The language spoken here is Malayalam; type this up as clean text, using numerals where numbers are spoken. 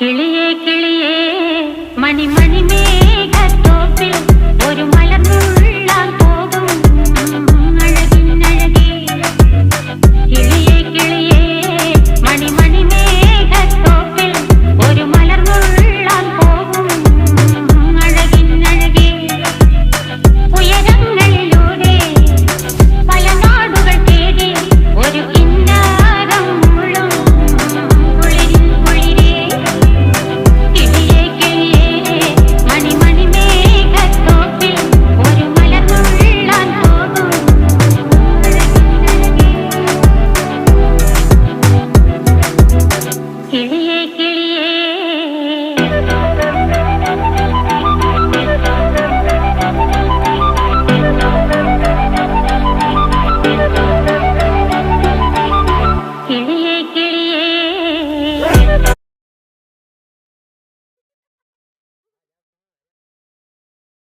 കിളിയേ കിളിയേ മണിമണി മേഘത്തോപ്പിൽ ഒരു മലർന്നുള്ളാൻ പോകും അഴകിനഴകേ. കിളിയേ കിളിയേ മണിമണി മേഘത്തോപ്പിൽ ഒരു മലർന്നുള്ളാൻ പോകും അഴകിനഴകേ. ഉയരങ്ങളിലൂടെ പല നാടുകൾ തേടി ഒരു കിന്നാരം മുള്ളും കുളിരിൻ കുളിരേ. കിളിയേ കിളിയേ മണിമണി മേഘത്തോപ്പിൽ ഒരു മലർന്നുള്ളാൻ പോകും അഴകിനഴകേ. കിളിയേ